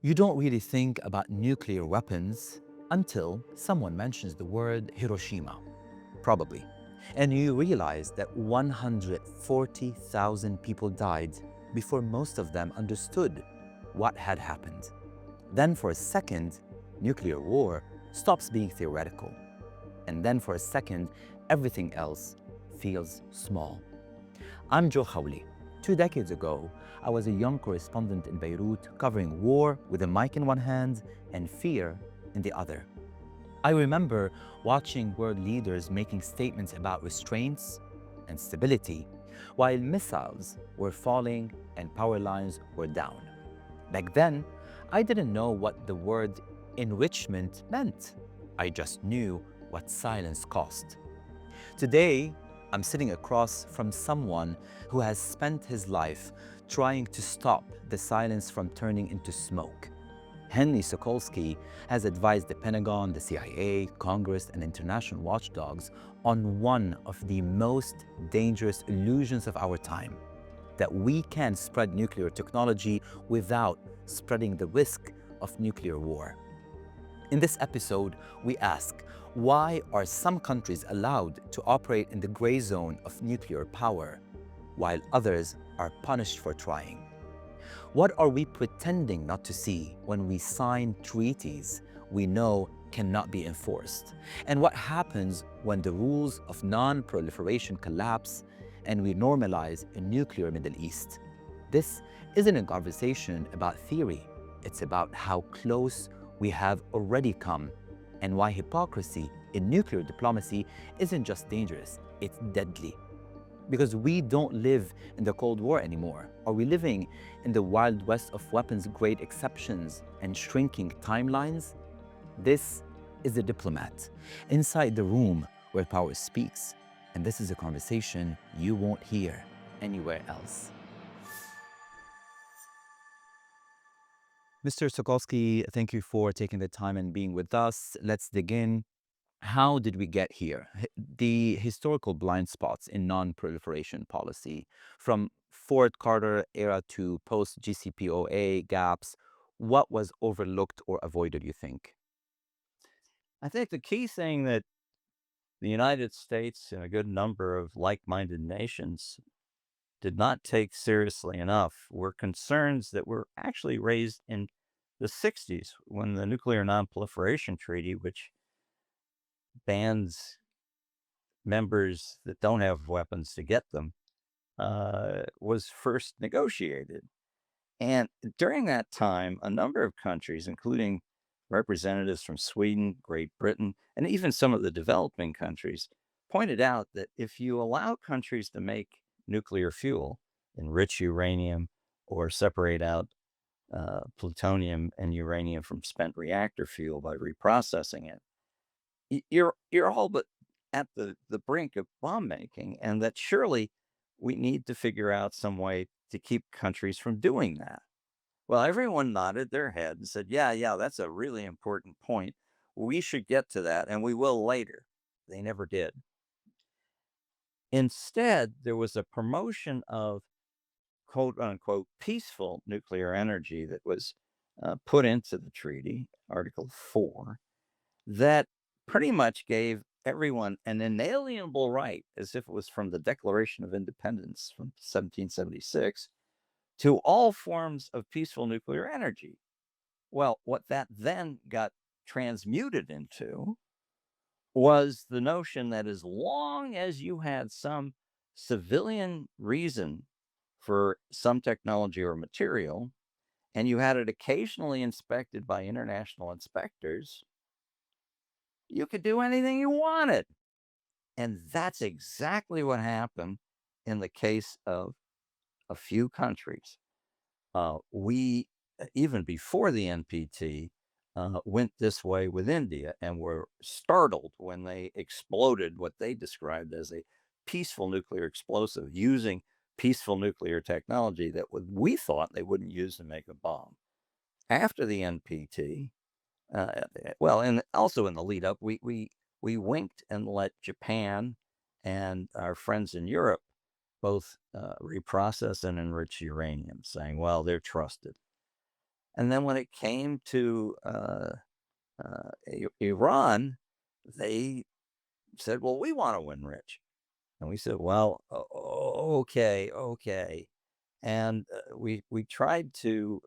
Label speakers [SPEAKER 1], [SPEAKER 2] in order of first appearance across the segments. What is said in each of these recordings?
[SPEAKER 1] You don't really think about nuclear weapons until someone mentions the word Hiroshima, probably. And you realize that 140,000 people died before most of them understood what had happened. Then for a second, nuclear war stops being theoretical. And then for a second, everything else feels small. I'm Joe Khawli. 2 decades ago, I was a young correspondent in Beirut covering war with a mic in one hand and fear in the other. I remember watching world leaders making statements about restraints and stability while missiles were falling and power lines were down. Back then, I didn't know what the word enrichment meant. I just knew what silence cost. Today, I'm sitting across from someone who has spent his life trying to stop the silence from turning into smoke. Henry Sookolsky has advised the Pentagon, the CIA, Congress, and international watchdogs on one of the most dangerous illusions of our time, that we can spread nuclear technology without spreading the risk of nuclear war. In this episode, we ask, why are some countries allowed to operate in the gray zone of nuclear power, while others are punished for trying? What are we pretending not to see when we sign treaties we know cannot be enforced? And what happens when the rules of non-proliferation collapse and we normalize a nuclear Middle East? This isn't a conversation about theory. It's about how close we have already come and why hypocrisy in nuclear diplomacy isn't just dangerous, it's deadly. Because we don't live in the Cold War anymore. Are we living in the Wild West of weapons-grade exceptions and shrinking timelines? This is The Diplomat, inside the room where power speaks. And this is a conversation you won't hear anywhere else. Mr. Sookolsky, thank you for taking the time and being with us. Let's dig in. How did we get here? The historical blind spots in non-proliferation policy, from Ford Carter era to post-GCPOA gaps, what was overlooked or avoided, you think?
[SPEAKER 2] I think the key thing that the United States and a good number of like-minded nations did not take seriously enough were concerns that were actually raised in the 60s when the Nuclear Nonproliferation Treaty, which bans members that don't have weapons to get them, was first negotiated. And during that time, a number of countries, including representatives from Sweden, Great Britain, and even some of the developing countries, pointed out that if you allow countries to make nuclear fuel, enrich uranium, or separate out plutonium and uranium from spent reactor fuel by reprocessing it, you're all but at the brink of bomb making, and that surely we need to figure out some way to keep countries from doing that. Well, everyone nodded their head and said, yeah, yeah, that's a really important point. We should get to that, and we will later. They never did. Instead, there was a promotion of quote unquote peaceful nuclear energy that was put into the treaty, Article 4, that pretty much gave everyone an inalienable right, as if it was from the Declaration of Independence from 1776, to all forms of peaceful nuclear energy. Well, what that then got transmuted into was the notion that as long as you had some civilian reason for some technology or material, and you had it occasionally inspected by international inspectors, you could do anything you wanted. And that's exactly what happened in the case of a few countries. We, even before the NPT, went this way with India and were startled when they exploded what they described as a peaceful nuclear explosive using peaceful nuclear technology that we thought they wouldn't use to make a bomb. After the NPT, well, and also in the lead up, we winked and let Japan and our friends in Europe both reprocess and enrich uranium, saying, well, they're trusted. And then when it came to Iran, they said, well, we want to enrich. And we said, well, okay, okay. And we tried to,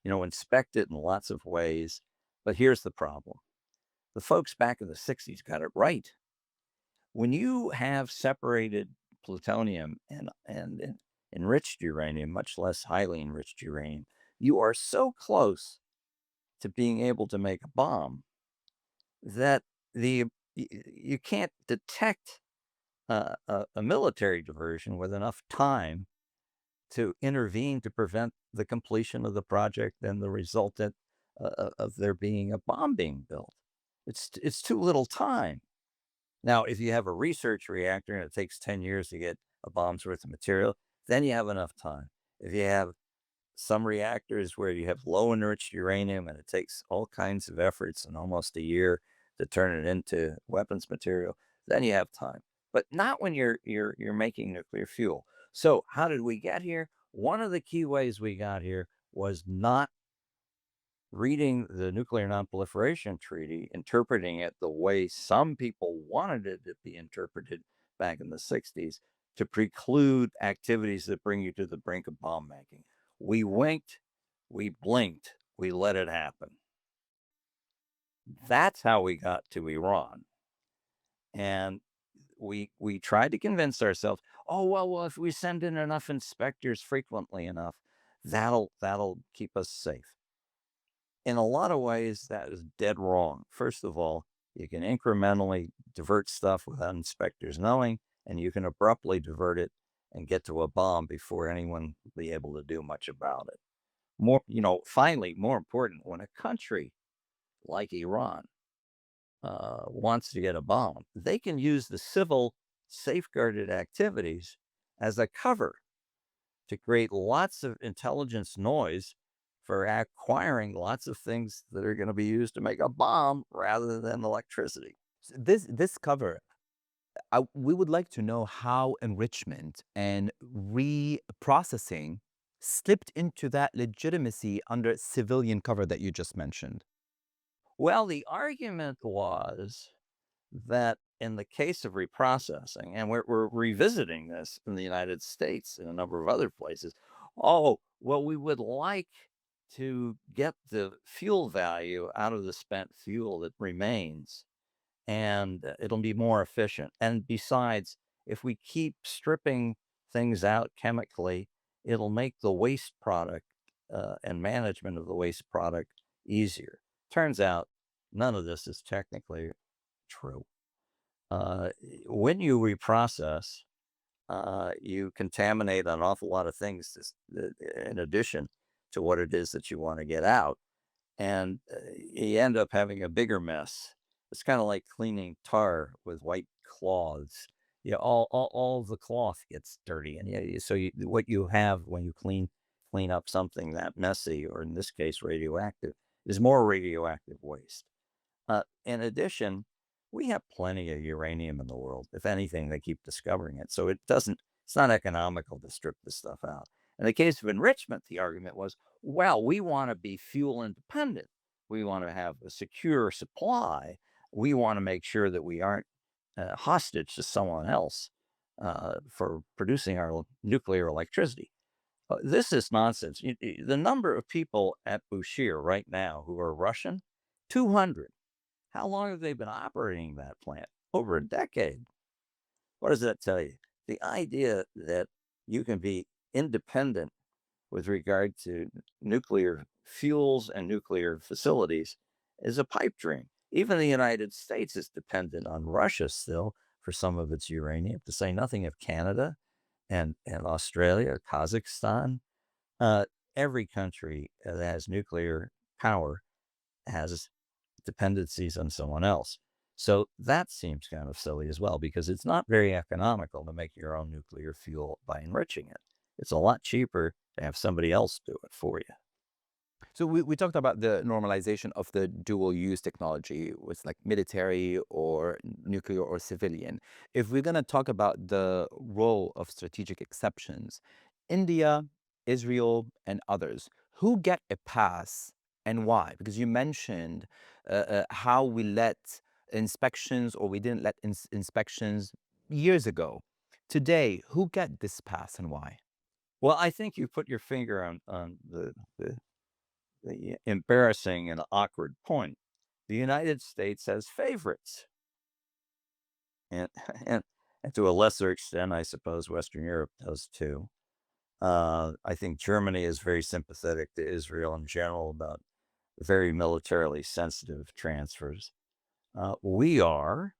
[SPEAKER 2] inspect it in lots of ways. But here's the problem. The folks back in the 60s got it right. When you have separated plutonium and enriched uranium, much less highly enriched uranium, you are so close to being able to make a bomb that you can't detect a military diversion with enough time to intervene to prevent the completion of the project and the resultant of there being a bomb being built. It's too little time. Now, if you have a research reactor and it takes 10 years to get a bomb's worth of material, then you have enough time. If you have some reactors where you have low enriched uranium and it takes all kinds of efforts and almost a year to turn it into weapons material, then you have time. But not when you're making nuclear fuel. So how did we get here? One of the key ways we got here was not reading the Nuclear Nonproliferation Treaty, interpreting it the way some people wanted it to be interpreted back in the 60s to preclude activities that bring you to the brink of bomb making. We winked, we blinked, we let it happen. That's how we got to Iran. And we tried to convince ourselves, oh well, if we send in enough inspectors frequently enough, that'll keep us safe. In a lot of ways, that is dead wrong. First of all, you can incrementally divert stuff without inspectors knowing, and you can abruptly divert it and get to a bomb before anyone will be able to do much about it. Finally, more important, when a country like Iran wants to get a bomb, they can use the civil safeguarded activities as a cover to create lots of intelligence noise for acquiring lots of things that are going to be used to make a bomb rather than electricity.
[SPEAKER 1] This cover, we would like to know how enrichment and reprocessing slipped into that legitimacy under civilian cover that you just mentioned.
[SPEAKER 2] Well, the argument was that in the case of reprocessing, and we're revisiting this in the United States and a number of other places, oh, well, we would like to get the fuel value out of the spent fuel that remains, and it'll be more efficient. And besides, if we keep stripping things out chemically, it'll make the waste product and management of the waste product easier. Turns out none of this is technically true. Uh, when you reprocess, you contaminate an awful lot of things in addition to what it is that you want to get out. And you end up having a bigger mess. It's kind of like cleaning tar with white cloths. Yeah, all the cloth gets dirty, and what you have when you clean up something that messy, or in this case radioactive, is more radioactive waste. In addition, we have plenty of uranium in the world. If anything, they keep discovering it. So it's not economical to strip this stuff out. In the case of enrichment, the argument was, well, we want to be fuel independent. We want to have a secure supply. We want to make sure that we aren't hostage to someone else for producing our nuclear electricity. This is nonsense. The number of people at Bushehr right now who are Russian, 200. How long have they been operating that plant? Over a decade. What does that tell you? The idea that you can be independent with regard to nuclear fuels and nuclear facilities is a pipe dream. Even the United States is dependent on Russia still for some of its uranium, to say nothing of Canada and Australia, Kazakhstan. Uh, every country that has nuclear power has dependencies on someone else. So that seems kind of silly as well, because it's not very economical to make your own nuclear fuel by enriching it. It's a lot cheaper to have somebody else do it for you.
[SPEAKER 1] So we talked about the normalization of the dual use technology with like military or nuclear or civilian. If we're going to talk about the role of strategic exceptions, India, Israel, and others, who get a pass and why? Because you mentioned how we let inspections or we didn't let inspections years ago. Today, who get this pass and why?
[SPEAKER 2] Well, I think you put your finger on the embarrassing and awkward point. The United States has favorites, and and, and to a lesser extent, I suppose Western Europe does too. I think Germany is very sympathetic to Israel in general about very militarily sensitive transfers. We are.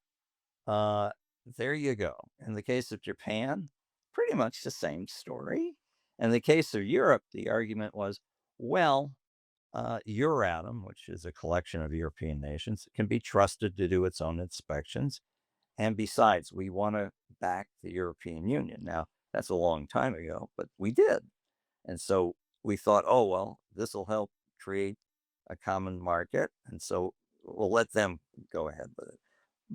[SPEAKER 2] Uh, there you go. In the case of Japan, pretty much the same story. In the case of Europe, the argument was, well, Euratom, which is a collection of European nations, can be trusted to do its own inspections. And besides, we want to back the European Union. Now, that's a long time ago, but we did. And so we thought, oh, well, this will help create a common market. And so we'll let them go ahead with it.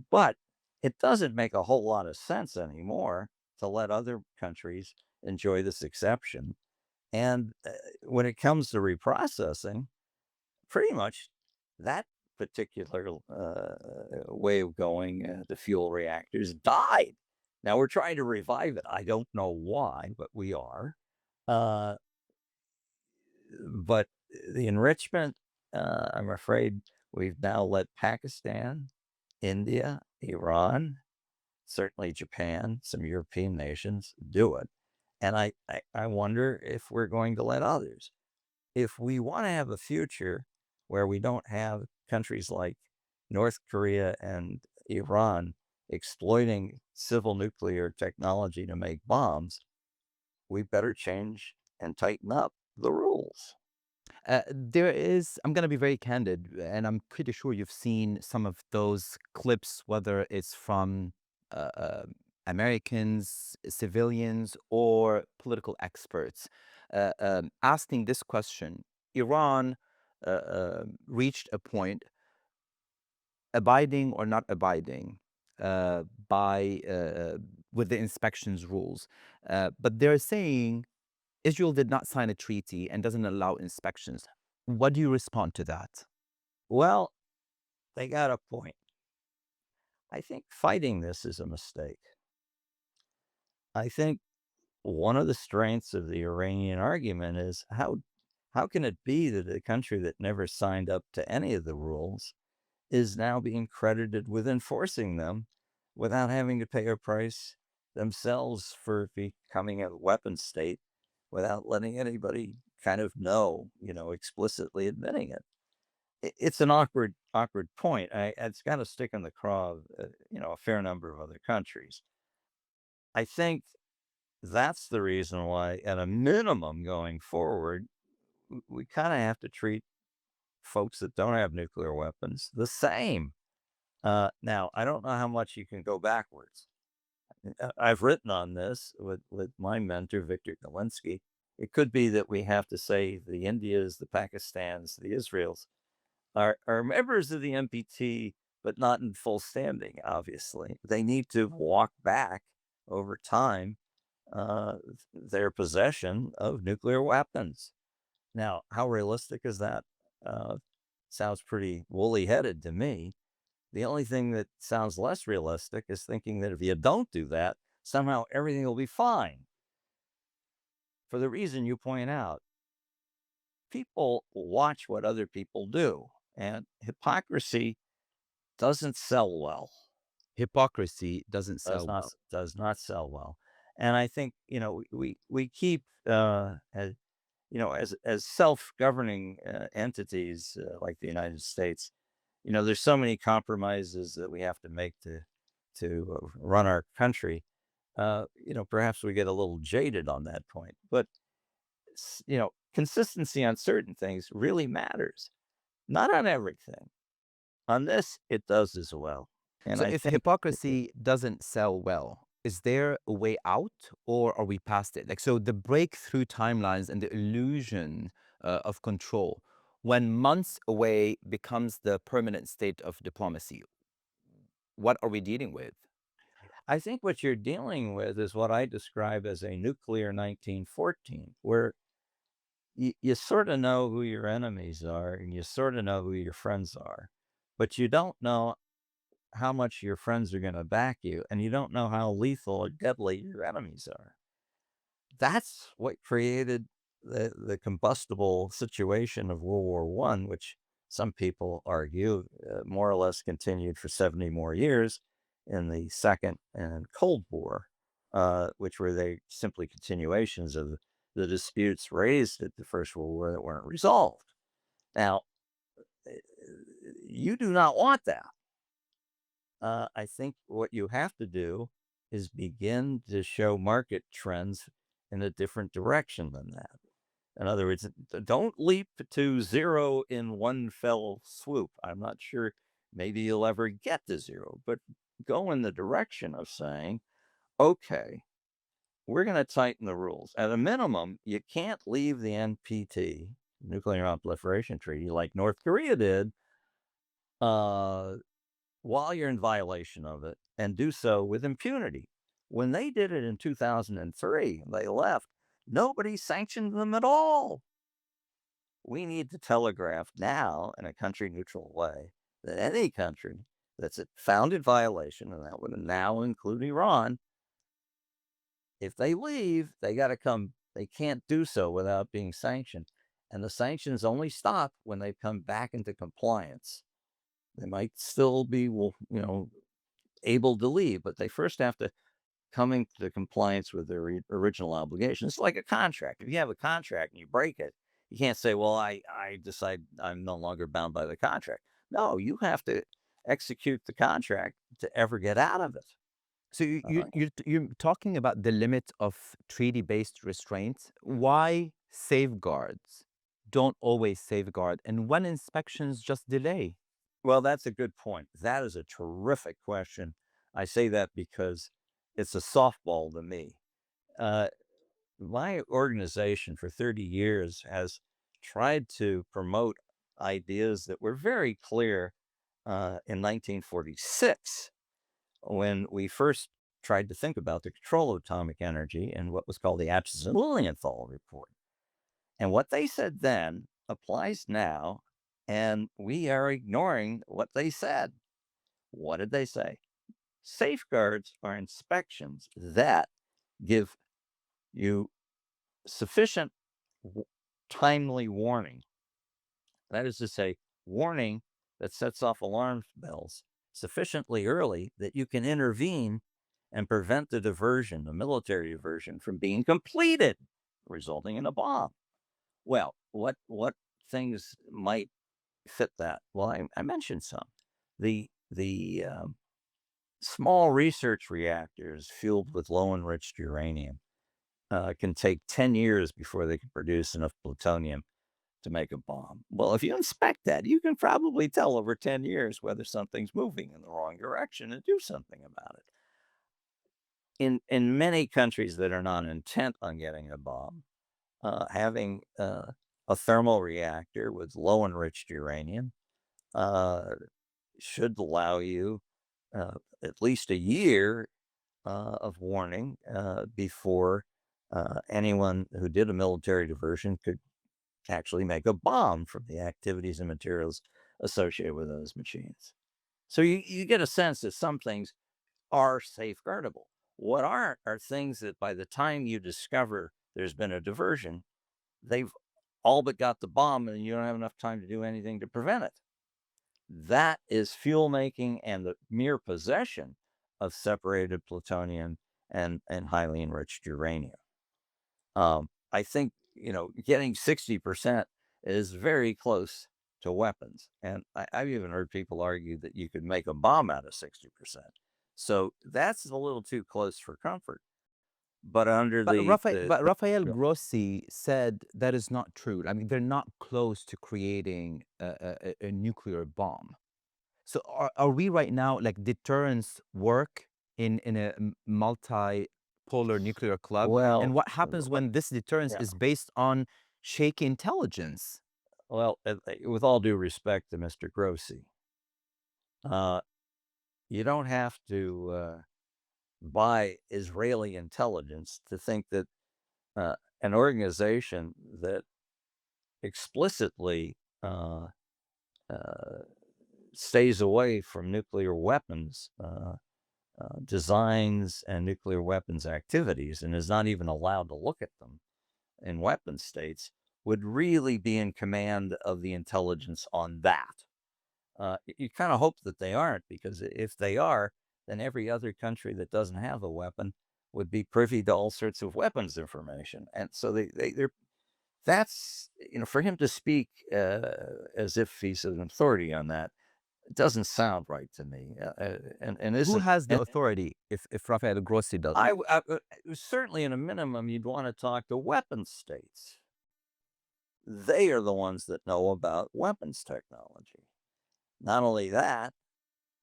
[SPEAKER 2] But it doesn't make a whole lot of sense anymore to let other countries enjoy this exception. And when it comes to reprocessing, pretty much that particular way of going, the fuel reactors died. Now we're trying to revive it. I don't know why, but we are. Uh, but the enrichment, I'm afraid we've now let Pakistan, India, Iran, certainly Japan, some European nations do it. And I wonder if we're going to let others. If we want to have a future where we don't have countries like North Korea and Iran exploiting civil nuclear technology to make bombs, we better change and tighten up the rules.
[SPEAKER 1] There is, I'm going to be very candid, and I'm pretty sure you've seen some of those clips, whether it's from uh, uh, Americans, civilians, or political experts, asking this question. Iran reached a point, abiding or not abiding by with the inspections rules, but they're saying Israel did not sign a treaty and doesn't allow inspections. What do you respond to that?
[SPEAKER 2] Well, they got a point. I think fighting this is a mistake. I think one of the strengths of the Iranian argument is how can it be that a country that never signed up to any of the rules is now being credited with enforcing them without having to pay a price themselves for becoming a weapon state without letting anybody kind of know, explicitly admitting it. It's an awkward point. It's got to stick in the craw of, a fair number of other countries. I think that's the reason why, at a minimum going forward, we kind of have to treat folks that don't have nuclear weapons the same. Now, I don't know how much you can go backwards. I've written on this with my mentor, Victor Galinsky. It could be that we have to say the Indias, the Pakistans, the Israels are members of the NPT, but not in full standing, obviously. They need to walk back over time uh, their possession of nuclear weapons. Now, how realistic is that? Uh, Sounds pretty woolly headed to me. The only thing that sounds less realistic is thinking that if you don't do that, somehow everything will be fine. For the reason you point out, people watch what other people do, and hypocrisy doesn't sell well.
[SPEAKER 1] Hypocrisy doesn't
[SPEAKER 2] Does
[SPEAKER 1] sell
[SPEAKER 2] not
[SPEAKER 1] well.
[SPEAKER 2] does not sell well. And I think we keep as as self-governing entities like the United States. There's so many compromises that we have to make to run our country. Perhaps we get a little jaded on that point, but consistency on certain things really matters. Not on everything. On this, it does as well. And
[SPEAKER 1] So
[SPEAKER 2] I
[SPEAKER 1] if
[SPEAKER 2] think
[SPEAKER 1] hypocrisy doesn't sell well, is there a way out or are we past it? Like, so the breakthrough timelines and the illusion of control, when months away becomes the permanent state of diplomacy, what are we dealing with?
[SPEAKER 2] I think what you're dealing with is what I describe as a nuclear 1914, where you sort of know who your enemies are and you sort of know who your friends are, but you don't know how much your friends are going to back you, and you don't know how lethal or deadly your enemies are. That's what created the combustible situation of World War One, which some people argue more or less continued for 70 more years in the Second and Cold War, which were they simply continuations of the disputes raised at the First World War that weren't resolved. Now, eh, you do not want that. I think what you have to do is begin to show market trends in a different direction than that. In other words, don't leap to zero in one fell swoop. I'm not sure maybe you'll ever get to zero, but go in the direction of saying, okay, we're going to tighten the rules. At a minimum, you can't leave the NPT, Nuclear Non-Proliferation Treaty, like North Korea did, uh, while you're in violation of it, and do so with impunity. When they did it in 2003, they left, nobody sanctioned them at all. We need to telegraph now in a country neutral way that any country that's found in violation, and that would now include Iran, if they leave, they got to come, they can't do so without being sanctioned. And the sanctions only stop when they come back into compliance. They might still be, able to leave, but they first have to come into compliance with their original obligations. It's like a contract. If you have a contract and you break it, you can't say, well, I decide I'm no longer bound by the contract. No, you have to execute the contract to ever get out of it.
[SPEAKER 1] So you're talking about the limit of treaty-based restraints. Why safeguards don't always safeguard, and when inspections just delay?
[SPEAKER 2] Well, that's a good point. That is a terrific question. I say that because it's a softball to me. Uh, my organization for 30 years has tried to promote ideas that were very clear in 1946 when we first tried to think about the control of atomic energy in what was called the Atchison Lilienthal report. And what they said then applies now, and we are ignoring what they said. What did they say? Safeguards are inspections that give you sufficient timely warning. That is to say, warning that sets off alarm bells sufficiently early that you can intervene and prevent the diversion, the military diversion, from being completed, resulting in a bomb. Well, what things might fit that? Well, I mentioned some. The small research reactors fueled with low enriched uranium can take 10 years before they can produce enough plutonium to make a bomb. Well, if you inspect that, you can probably tell over 10 years whether something's moving in the wrong direction and do something about it. In many countries that are not intent on getting a bomb, having a thermal reactor with low enriched uranium should allow you at least a year of warning before anyone who did a military diversion could actually make a bomb from the activities and materials associated with those machines. So you get a sense that some things are safeguardable. What aren't are things that by the time you discover there's been a diversion, they've all but got the bomb and you don't have enough time to do anything to prevent it. That is fuel making and the mere possession of separated plutonium and highly enriched uranium. I think, getting 60% is very close to weapons. And I've even heard people argue that you could make a bomb out of 60%. So that's a little too close for comfort. But under
[SPEAKER 1] But
[SPEAKER 2] the
[SPEAKER 1] Rafael Grossi said that is not true. I mean, they're not close to creating a nuclear bomb. So are we right now, like, deterrence work in a multipolar nuclear club? And
[SPEAKER 2] well,
[SPEAKER 1] what happens when this deterrence
[SPEAKER 2] yeah.
[SPEAKER 1] is based on shaky intelligence?
[SPEAKER 2] Well, with all due respect to Mr. Grossi, uh, you don't have to buy Israeli intelligence to think that an organization that explicitly uh, uh, stays away from nuclear weapons designs and nuclear weapons activities and is not even allowed to look at them in weapon states would really be in command of the intelligence on that. You kind of hope that they aren't, because if they are, then every other country that doesn't have a weapon would be privy to all sorts of weapons information. And so they're that's, for him to speak as if he's an authority on that, it doesn't sound right to me. And
[SPEAKER 1] Who
[SPEAKER 2] isn't,
[SPEAKER 1] has the
[SPEAKER 2] and
[SPEAKER 1] authority if Rafael Grossi does?
[SPEAKER 2] certainly in a minimum, you'd want to talk to weapon states. They are the ones that know about weapons technology. Not only that,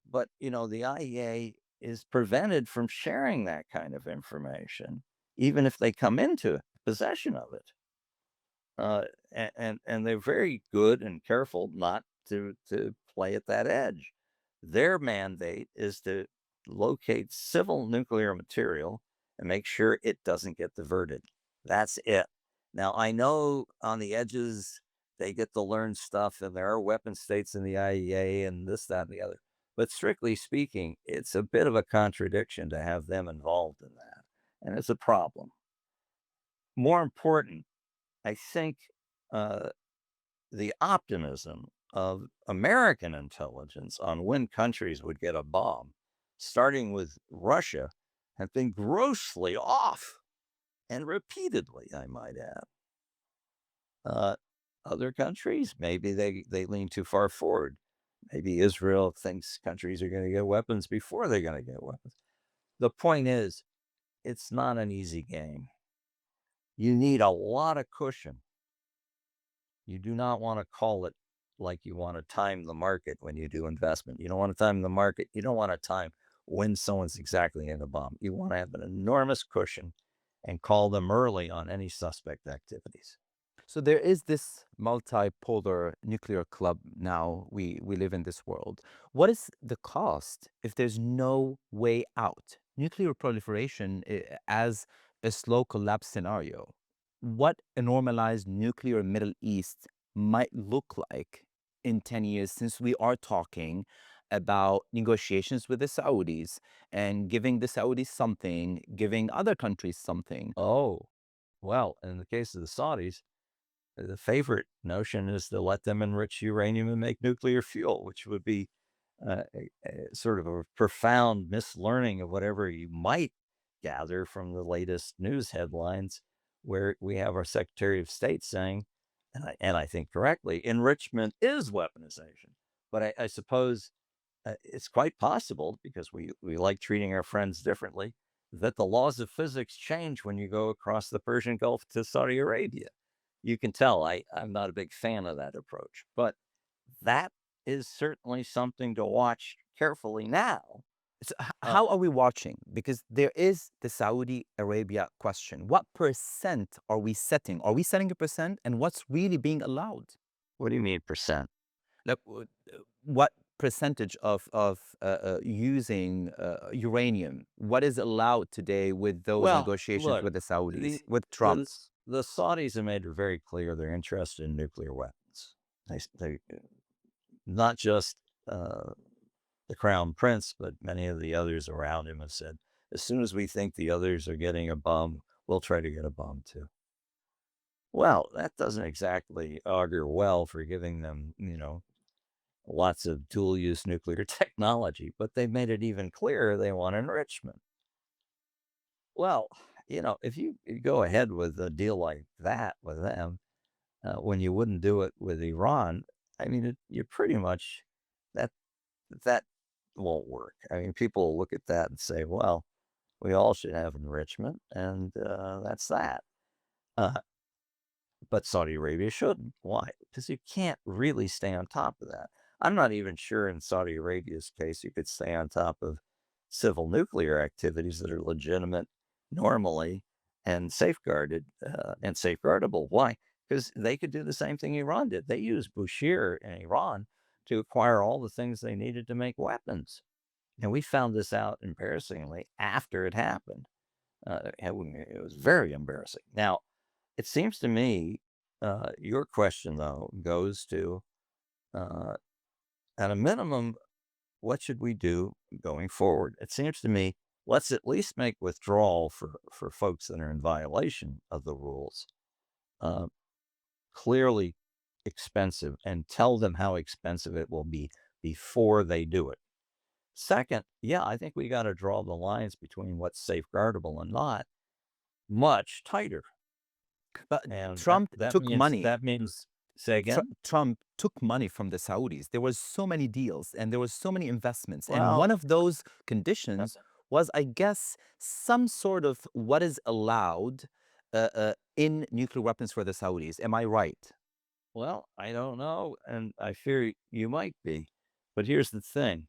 [SPEAKER 2] but the IEA is prevented from sharing that kind of information, even if they come into possession of it. And they're very good and careful not to play at that edge. Their mandate is to locate civil nuclear material and make sure it doesn't get diverted. That's it. Now, I know on the edges they get to learn stuff, and there are weapon states in the IEA and this, that, and the other. But strictly speaking, it's a bit of a contradiction to have them involved in that. And it's a problem. More important, I think uh, the optimism of American intelligence on when countries would get a bomb, starting with Russia, have been grossly off, and repeatedly, I might add. Uh, Other countries, maybe they lean too far forward. Maybe Israel thinks countries are going to get weapons before they're going to get weapons. The point is, it's not an easy game. You need a lot of cushion. You do not want to call it like you want to time the market when you do investment. You don't want to time the market. You don't want to time when someone's exactly in a bomb. You want to have an enormous cushion and call them early on any suspect activities.
[SPEAKER 1] So there is this multipolar nuclear club now. We live in this world. What is the cost if there's no way out? Nuclear proliferation as a slow collapse scenario. What a normalized nuclear Middle East might look like in 10 years, since we are talking about negotiations with the Saudis and giving the Saudis something, giving other countries something.
[SPEAKER 2] Oh, well, in the case of the Saudis, the favorite notion is to let them enrich uranium and make nuclear fuel, which would be a sort of a profound mislearning of whatever you might gather from the latest news headlines, where we have our Secretary of State saying, and I think correctly, enrichment is weaponization. But I suppose it's quite possible, because we like treating our friends differently, that the laws of physics change when you go across the Persian Gulf to Saudi Arabia. You can tell I'm not a big fan of that approach, but that is certainly something to watch carefully now.
[SPEAKER 1] So
[SPEAKER 2] Uh,
[SPEAKER 1] how are we watching? Because there is the Saudi Arabia question. What percent are we setting? Are we setting a percent? And what's really being allowed?
[SPEAKER 2] what do you mean percent?
[SPEAKER 1] Like, what percentage of using uranium? What is allowed today with those
[SPEAKER 2] Well,
[SPEAKER 1] negotiations
[SPEAKER 2] look,
[SPEAKER 1] with the Saudis,
[SPEAKER 2] the
[SPEAKER 1] with
[SPEAKER 2] the
[SPEAKER 1] Trump?
[SPEAKER 2] the Saudis have made it very clear they're interested in nuclear weapons. They not just the crown prince, but many of the others around him have said, as soon as we think the others are getting a bomb, we'll try to get a bomb too. Well, that doesn't exactly augur well for giving them, lots of dual use nuclear technology, but they made it even clearer they want enrichment. Well, if you go ahead with a deal like that with them, when you wouldn't do it with Iran, I mean, you pretty much, that that won't work. I mean, people will look at that and say, well, we all should have enrichment, and that's that. Uh, but Saudi Arabia shouldn't. Why? Because you can't really stay on top of that. I'm not even sure in Saudi Arabia's case you could stay on top of civil nuclear activities that are legitimate normally and safeguarded and safeguardable. Why? Because they could do the same thing Iran did. They used Bushehr in Iran to acquire all the things they needed to make weapons. And we found this out embarrassingly after it happened. It was very embarrassing. Now, it seems to me your question, though, goes to, uh, at a minimum, what should we do going forward? It seems to me, let's at least make withdrawal for folks that are in violation of the rules uh, clearly expensive, and tell them how expensive it will be before they do it. Second, yeah, I think we got to draw the lines between what's safeguardable and not much tighter.
[SPEAKER 1] But
[SPEAKER 2] And
[SPEAKER 1] Trump
[SPEAKER 2] that
[SPEAKER 1] took
[SPEAKER 2] means
[SPEAKER 1] money.
[SPEAKER 2] say again.
[SPEAKER 1] Trump took money from the Saudis. There was so many deals and there was so many investments. And
[SPEAKER 2] Well,
[SPEAKER 1] one of those
[SPEAKER 2] uh,
[SPEAKER 1] conditions was, I guess, some sort of what is allowed in nuclear weapons for the Saudis. Am I right?
[SPEAKER 2] well, I don't know, and I fear you might be. But here's the thing: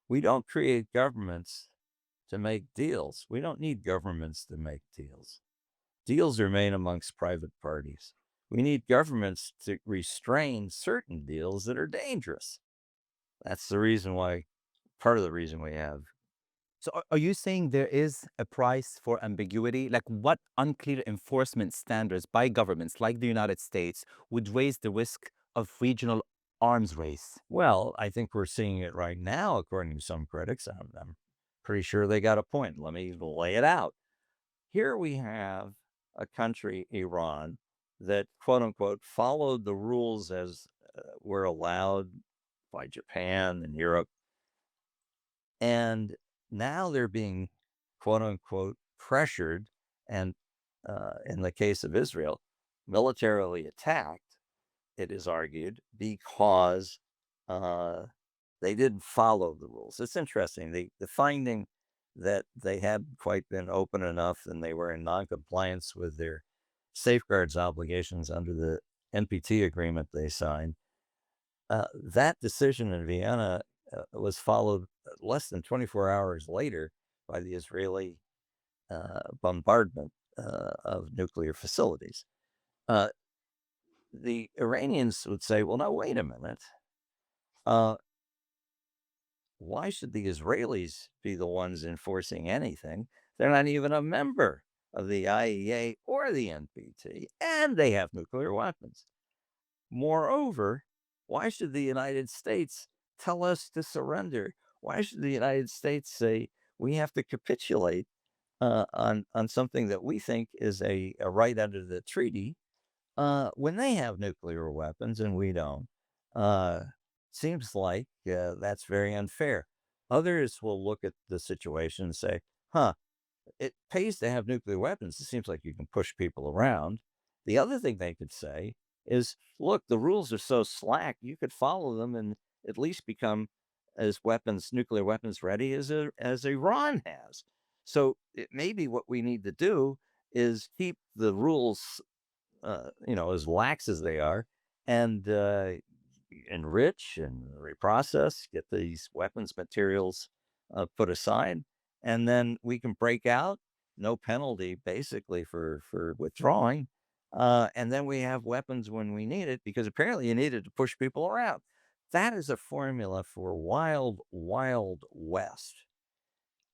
[SPEAKER 2] we don't create governments to make deals. We don't need governments to make deals. Deals are made amongst private parties. We need governments to restrain certain deals that are dangerous. That's the reason why, part of the reason we have.
[SPEAKER 1] So are you saying there is a price for ambiguity? Like what unclear enforcement standards by governments like the United States would raise the risk of regional arms race?
[SPEAKER 2] Well, I think we're seeing it right now, according to some critics. I'm pretty sure they got a point. Let me lay it out. Here we have a country, Iran, that quote unquote followed the rules as were allowed by Japan and Europe. And now they're being quote unquote pressured and, in the case of Israel, militarily attacked, it is argued, because uh, they didn't follow the rules. It's interesting. The finding that they hadn't quite been open enough and they were in noncompliance with their safeguards obligations under the NPT agreement they signed. That decision in Vienna was followed less than 24 hours later by the Israeli bombardment of nuclear facilities. Uh, the Iranians would say, well, now, wait a minute. Uh, why should the Israelis be the ones enforcing anything? They're not even a member of the IEA or the NPT, and they have nuclear weapons. Moreover, why should the United States tell us to surrender? Why should the United States say we have to capitulate on something that we think is a right under the treaty when they have nuclear weapons and we don't? Uh, Seems like that's very unfair. Others will look at the situation and say, huh, it pays to have nuclear weapons. It seems like you can push people around. The other thing they could say is, look, the rules are so slack, you could follow them and at least become as nuclear weapons ready as Iran has. So it maybe what we need to do is keep the rules, as lax as they are, and enrich and reprocess, get these weapons materials put aside, and then we can break out, no penalty basically for withdrawing, and then we have weapons when we need it because apparently you needed to push people around. That is a formula for wild, wild west,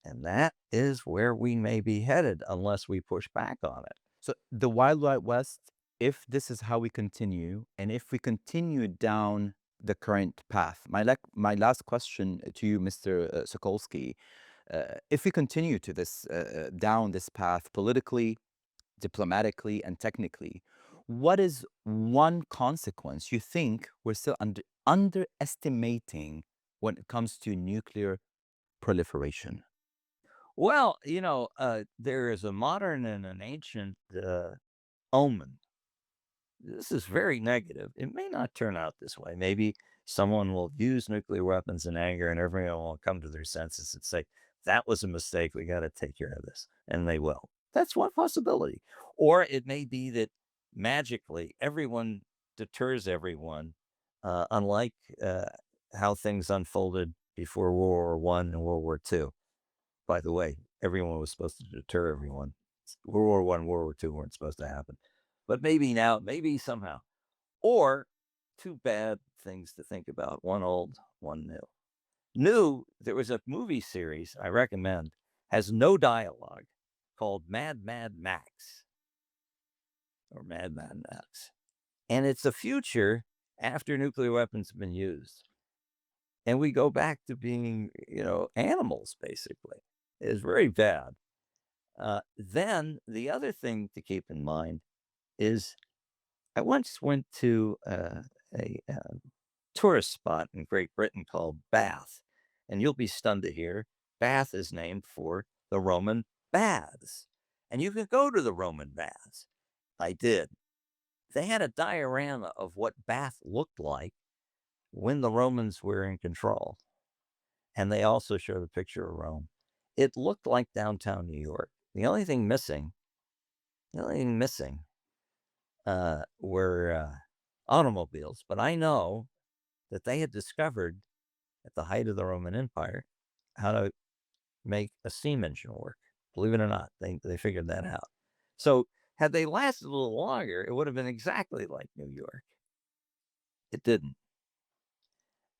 [SPEAKER 2] and that is where we may be headed unless we push back on it.
[SPEAKER 1] So the Wild Wild West, if this is how we continue, and if we continue down the current path, my last question to you, Mr. Sokolsky, if we continue to this down this path politically, diplomatically, and technically, what is one consequence you think we're still underestimating when it comes to nuclear proliferation?
[SPEAKER 2] Well, there is a modern and an ancient omen. This is very negative. It may not turn out this way. Maybe someone will use nuclear weapons in anger and everyone will come to their senses and say, that was a mistake. We got to take care of this. And they will. That's one possibility. Or it may be that magically everyone deters everyone, unlike how things unfolded before World War I and World War II. By the way, everyone was supposed to deter everyone. World War I, World War II weren't supposed to happen. But maybe now, maybe somehow. Or two bad things to think about, one old, one new. New, there was a movie series I recommend, has no dialogue, called Mad Mad Max or Mad Mad Max. And it's a future after nuclear weapons have been used. And we go back to being, animals, basically. It's very bad. Then the other thing to keep in mind is I once went to a tourist spot in Great Britain called Bath. And you'll be stunned to hear Bath is named for the Roman baths. And you can go to the Roman baths. I did. They had a diorama of what Bath looked like when the Romans were in control. And they also showed a picture of Rome. It looked like downtown New York. The only thing missing were automobiles. But I know that they had discovered at the height of the Roman Empire how to make a steam engine work. Believe it or not, they figured that out. So had they lasted a little longer, it would have been exactly like New York. It didn't.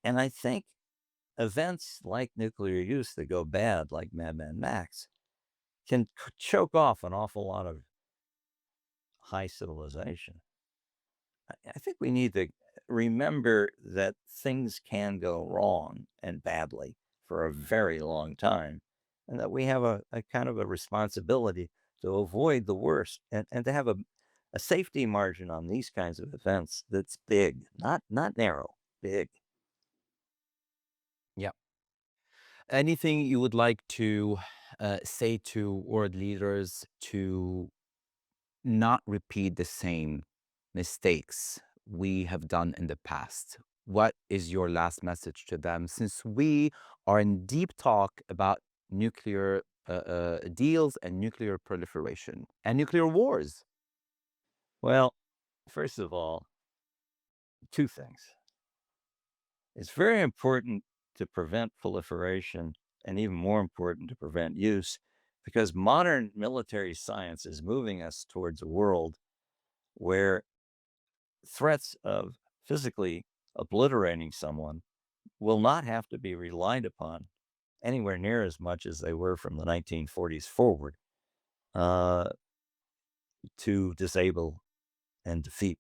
[SPEAKER 2] And I think events like nuclear use that go bad, like Madman Max, can choke off an awful lot of high civilization. I think we need to remember that things can go wrong and badly for a very long time, and that we have a kind of a responsibility to avoid the worst and to have a safety margin on these kinds of events that's big, not narrow, big.
[SPEAKER 1] Yeah. Anything you would like to say to world leaders to not repeat the same mistakes we have done in the past? What is your last message to them, since we are in deep talk about nuclear deals and nuclear proliferation and nuclear wars?
[SPEAKER 2] Well, first of all, two things. It's very important to prevent proliferation and even more important to prevent use, because modern military science is moving us towards a world where threats of physically obliterating someone will not have to be relied upon anywhere near as much as they were from the 1940s forward uh, to disable and defeat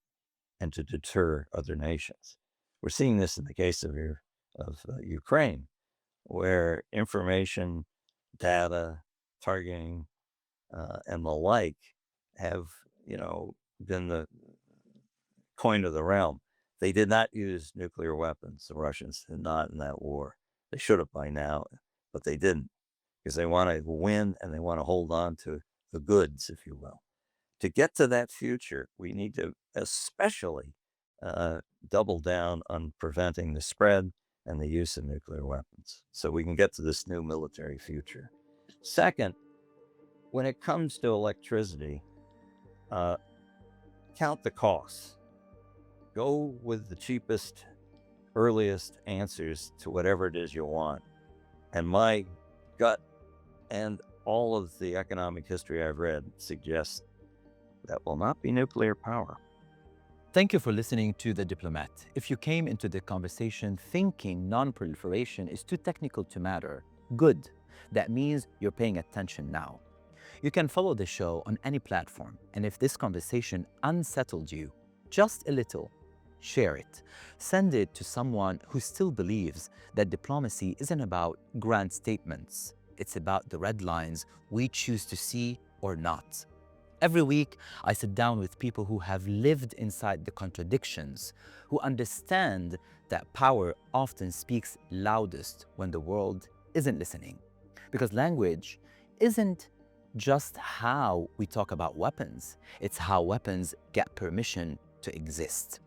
[SPEAKER 2] and to deter other nations. We're seeing this in the case of Ukraine, where information, data, targeting, and the like have, been the coin of the realm. They did not use nuclear weapons. The Russians did not in that war. They should have by now, but they didn't, because they want to win and they want to hold on to the goods, if you will. To get to that future, we need to especially double down on preventing the spread and the use of nuclear weapons so we can get to this new military future. Second, when it comes to electricity, count the costs. Go with the cheapest, earliest answers to whatever it is you want. And my gut and all of the economic history I've read suggests that will not be nuclear power.
[SPEAKER 1] Thank you for listening to The Diplomat. If you came into the conversation thinking non-proliferation is too technical to matter, good. That means you're paying attention now. You can follow the show on any platform, and if this conversation unsettled you just a little, share it. Send it to someone who still believes that diplomacy isn't about grand statements. It's about the red lines we choose to see or not. Every week, I sit down with people who have lived inside the contradictions, who understand that power often speaks loudest when the world isn't listening. Because language isn't just how we talk about weapons, it's how weapons get permission to exist.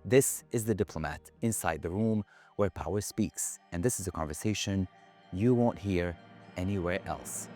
[SPEAKER 1] This is The Diplomat, inside the room where power speaks, and this is a conversation you won't hear anywhere else.